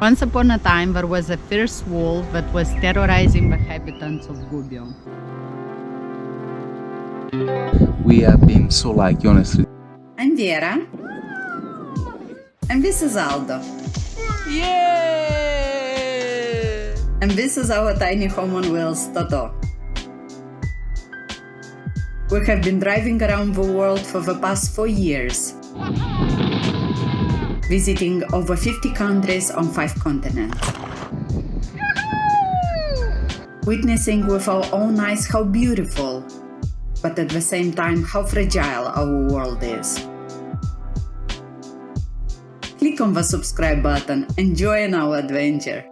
Once upon a time, there was a fierce wolf that was terrorizing the inhabitants of Gubbio. We have been so lucky, honestly. I'm Vera. And this is Aldo. Yeah! And this is our tiny home on wheels, Toto. We have been driving around the world for the past 4 years, visiting over 50 countries on 5 continents. Witnessing with our own eyes how beautiful, but at the same time how fragile our world is. Click on the subscribe button and join our adventure.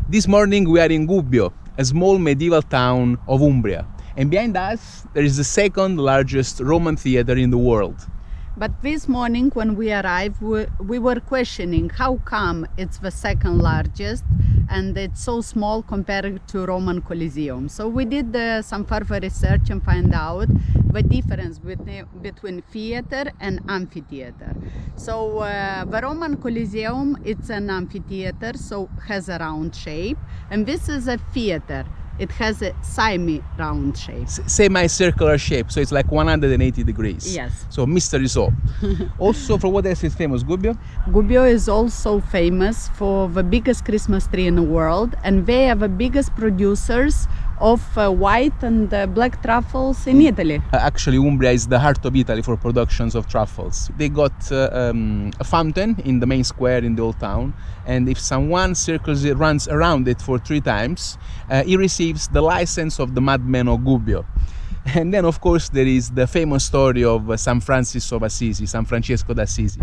This morning we are in Gubbio, a small medieval town of Umbria. And behind us there is the second largest Roman theater in the world. But this morning when we arrived, we were questioning how come it's the second largest and it's so small compared to Roman Colosseum. So we did some further research and find out the difference between theater and amphitheater. So the Roman Colosseum, it's an amphitheater, so has a round shape, and this is a theater. It has a semi-round shape. Semi-circular shape, so it's like 180 degrees. Yes. So mystery solved. Also, for what else is famous, Gubbio? Gubbio is also famous for the biggest Christmas tree in the world, and they are the biggest producers of white and black truffles in Italy. Actually, Umbria is the heart of Italy for productions of truffles. They got a fountain in the main square in the old town, and if someone runs around it for 3 times, he receives the license of the madman of Gubbio. And then, of course, there is the famous story of San Francis of Assisi, San Francesco d'Assisi.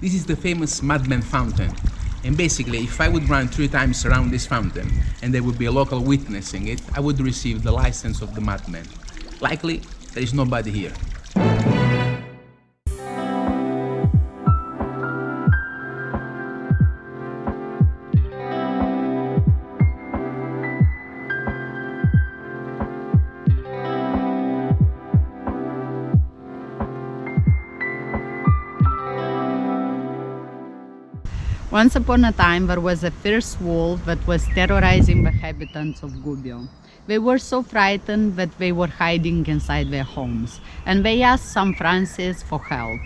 This is the famous Madman Fountain. And basically, if I would run 3 times around this fountain and there would be a local witnessing it, I would receive the license of the madman. Likely, there is nobody here. Once upon a time, there was a fierce wolf that was terrorizing the inhabitants of Gubbio. They were so frightened that they were hiding inside their homes, and they asked St. Francis for help.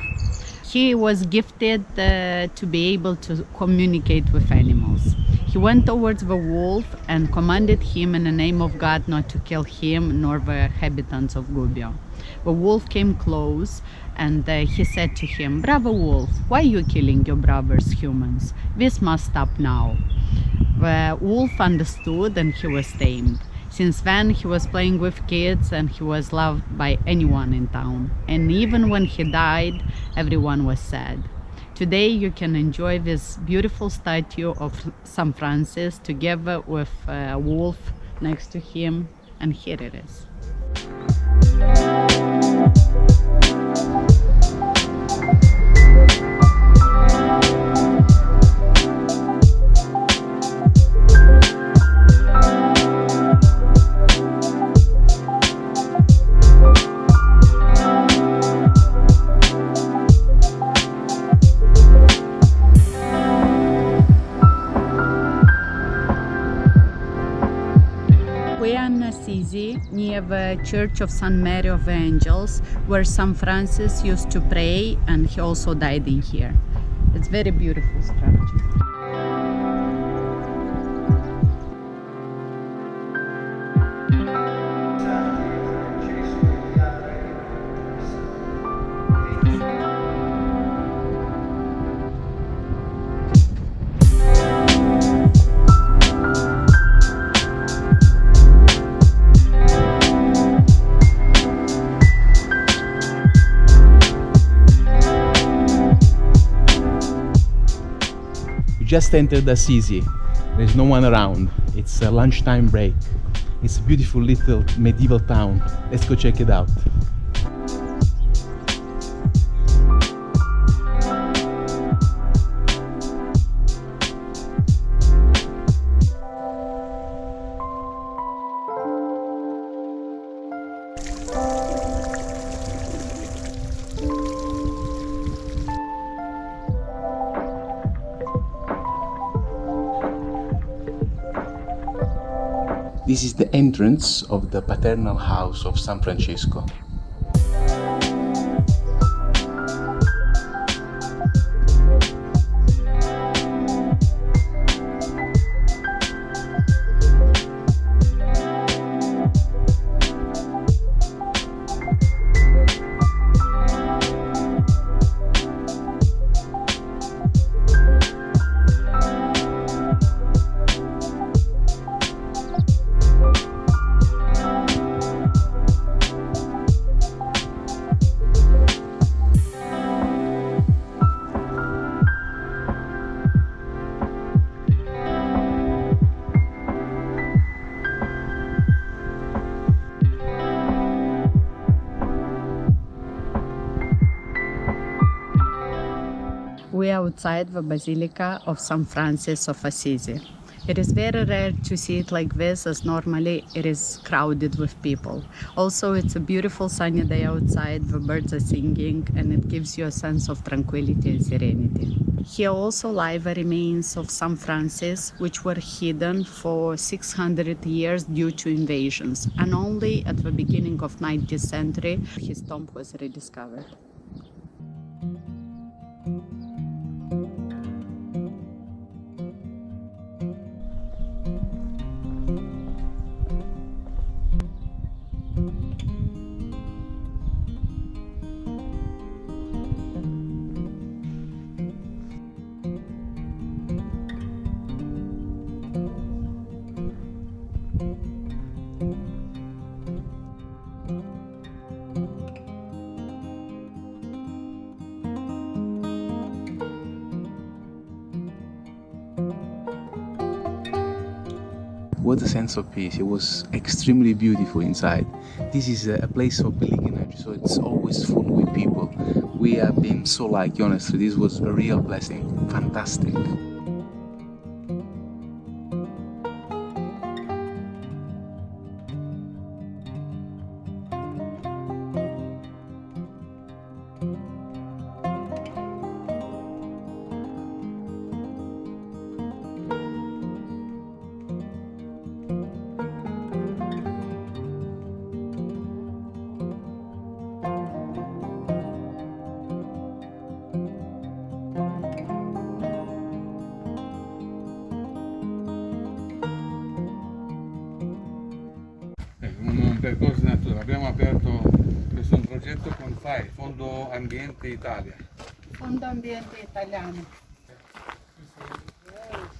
He was gifted to be able to communicate with animals. He went towards the wolf and commanded him in the name of God not to kill him nor the inhabitants of Gubbio. The wolf came close and he said to him, "Bravo wolf, why are you killing your brothers humans? This must stop now." The wolf understood and he was tamed. Since then he was playing with kids and he was loved by anyone in town. And even when he died, everyone was sad. Today you can enjoy this beautiful statue of St. Francis together with a wolf next to him, and here it is. We are in Assisi, near the Church of St. Mary of the Angels, where St. Francis used to pray, and he also died in here. It's very beautiful structure. just entered Assisi. There's no one around. It's a lunchtime break. It's a beautiful little medieval town. Let's go check it out. This is the entrance of the paternal house of San Francesco. We are outside the Basilica of St. Francis of Assisi. It is very rare to see it like this, as normally it is crowded with people. Also, it's a beautiful sunny day outside, the birds are singing, and it gives you a sense of tranquility and serenity. Here also lie the remains of St. Francis, which were hidden for 600 years due to invasions, and only at the beginning of 19th century his tomb was rediscovered. What a sense of peace. It was extremely beautiful inside. This is a place of pilgrimage, so it's always full with people. We have been so lucky, honestly. This was a real blessing. Fantastic. Un percorso di natura. Abbiamo aperto questo progetto con FAI, Fondo Ambiente Italia. Fondo Ambiente Italiano.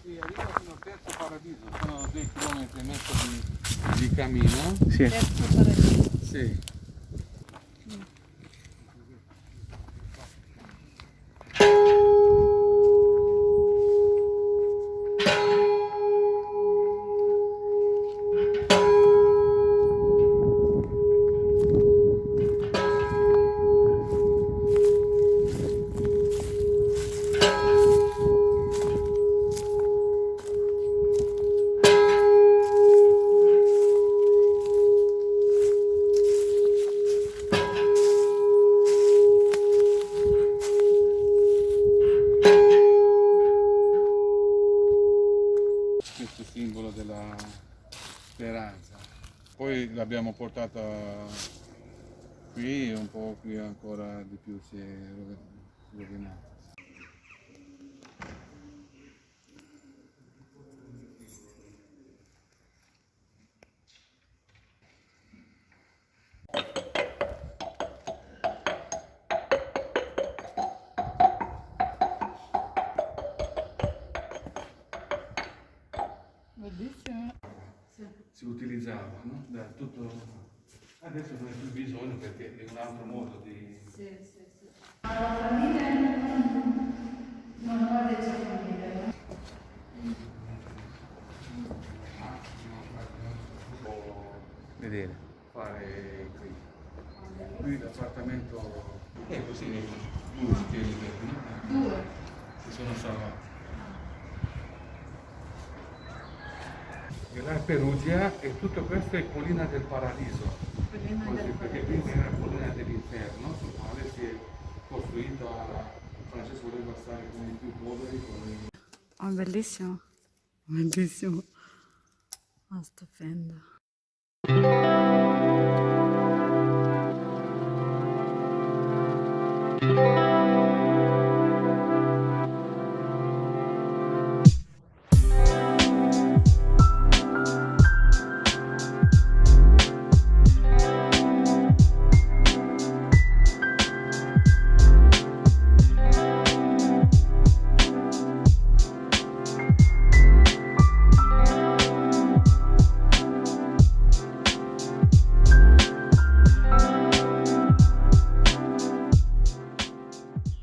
Si arriva fino al Terzo Paradiso, sono 2 chilometri e mezzo di cammino. Sì. Terzo Paradiso. Sì. Questo simbolo della speranza. Poi l'abbiamo portata qui, un po' qui ancora di più si è rovinato. Bellissimo. Si utilizzava, no? Da tutto. Adesso non è più bisogno perché è un altro modo di. Sì, sì, sì. Ma la famiglia non ho detto famiglia. affidamento. E così due stili, no? Due. Si sono salvati. E là è Perugia e tutto questo è Collina del Paradiso. Così, perché prima era Collina dell'Inferno, sul quale si è costruito Francesco voleva stare con i più poveri, con i... Oh, bellissimo. Bellissimo. Oh, stupendo.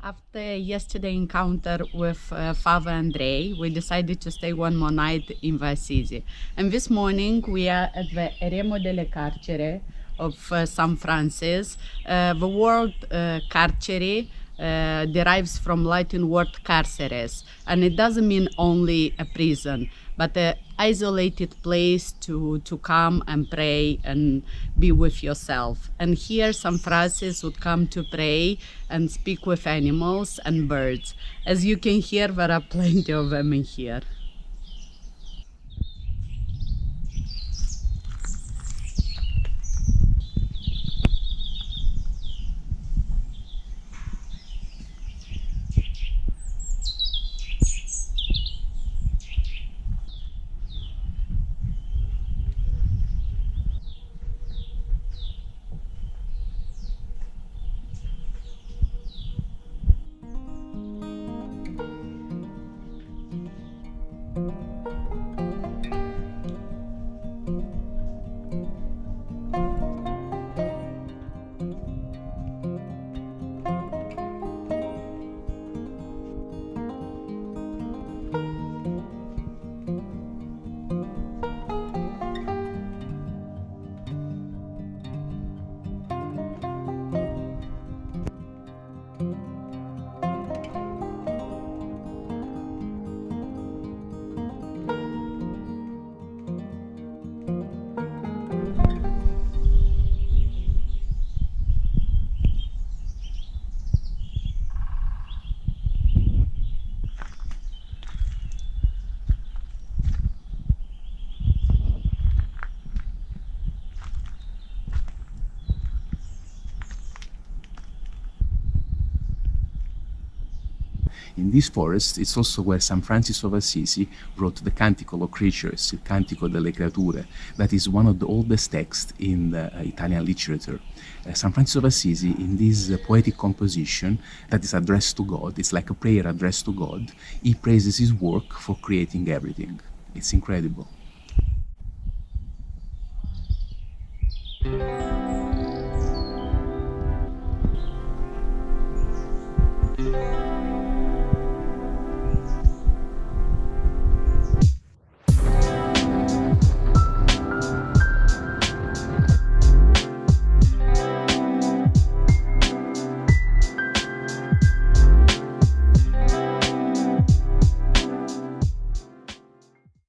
After yesterday's encounter with Father Andrei, we decided to stay one more night in Assisi. And this morning we are at the Eremo delle Carcere of St. Francis. The word carcere derives from Latin word carceres, and it doesn't mean only a prison, but an isolated place to come and pray and be with yourself. And here St. Francis would come to pray and speak with animals and birds. As you can hear, there are plenty of them in here. In this forest, it's also where St. Francis of Assisi wrote the Canticle of Creatures, il Cantico delle Creature, that is one of the oldest texts in the Italian literature. St. Francis of Assisi, in this poetic composition that is addressed to God, it's like a prayer addressed to God, he praises his work for creating everything. It's incredible.